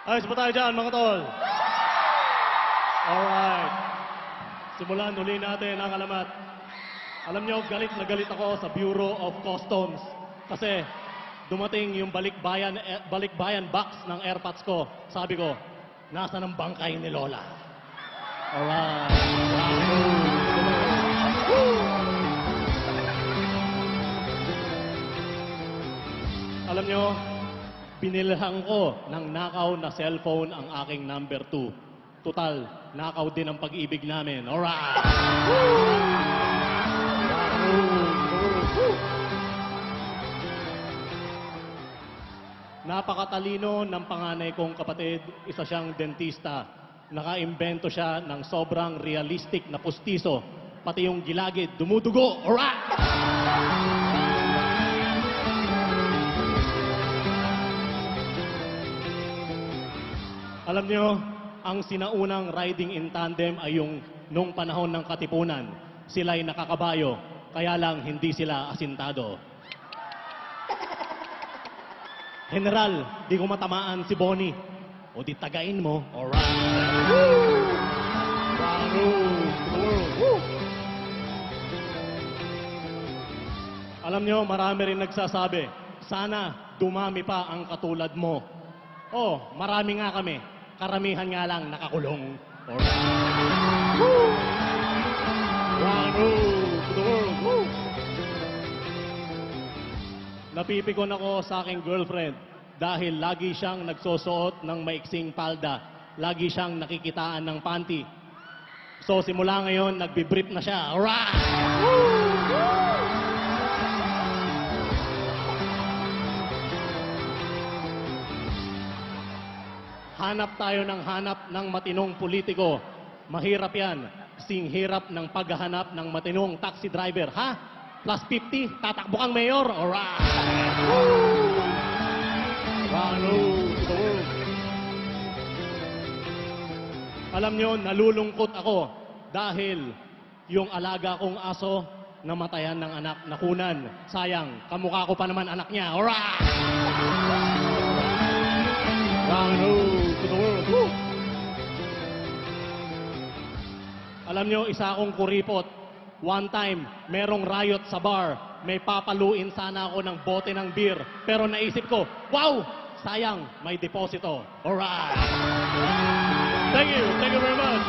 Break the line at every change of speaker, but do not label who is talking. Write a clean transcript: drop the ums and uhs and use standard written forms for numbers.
Ayos ba tayo dyan, mga tol? Alright. Simulan uli natin ang alamat. Alam nyo, galit na galit ako sa Bureau of Customs. Kasi dumating yung balikbayan box ng AirPods ko. Sabi ko, nasa ng bangkay ni Lola. Alright. Alam nyo, binilhan ko ng nakaw na cellphone ang aking number 2. Total, nakaw din ang pag-ibig namin. Alright! Napakatalino ng panganay kong kapatid. Isa siyang dentista. Nakaimbento siya ng sobrang realistic na pustiso. Pati yung gilagid, dumudugo. Alright! Alam nyo, ang sinaunang riding in tandem ay yung nung panahon ng Katipunan. Sila'y nakakabayo, kaya lang hindi sila asintado. General, di ko matamaan si Bonnie. O di tagain mo. Alright. Alam nyo, marami rin nagsasabi, sana dumami pa ang katulad mo. Oh, marami nga kami. Karamihan nga lang nakakulong. Napipikon ako sa aking girlfriend dahil lagi siyang nagsusuot ng maiksing palda. Lagi siyang nakikitaan ng panty. So simula ngayon, nagbibrief na siya. Alright! Hanap tayo ng hanap ng matinong politiko. Mahirap yan. Sing hirap ng paghahanap ng matinong taxi driver. Ha? Plus 50, tatakbo kang mayor. Alright! Alam nyo, nalulungkot ako dahil yung alaga kong aso namatayan ng anak, nakunan. Sayang, kamukha ko pa naman anak niya. Alright! Alam nyo, isa akong kuripot. One time, merong riot sa bar. May papaluin sana ako ng bote ng beer. Pero naisip ko, wow! Sayang, may deposito. Alright! Thank you. Thank you very much.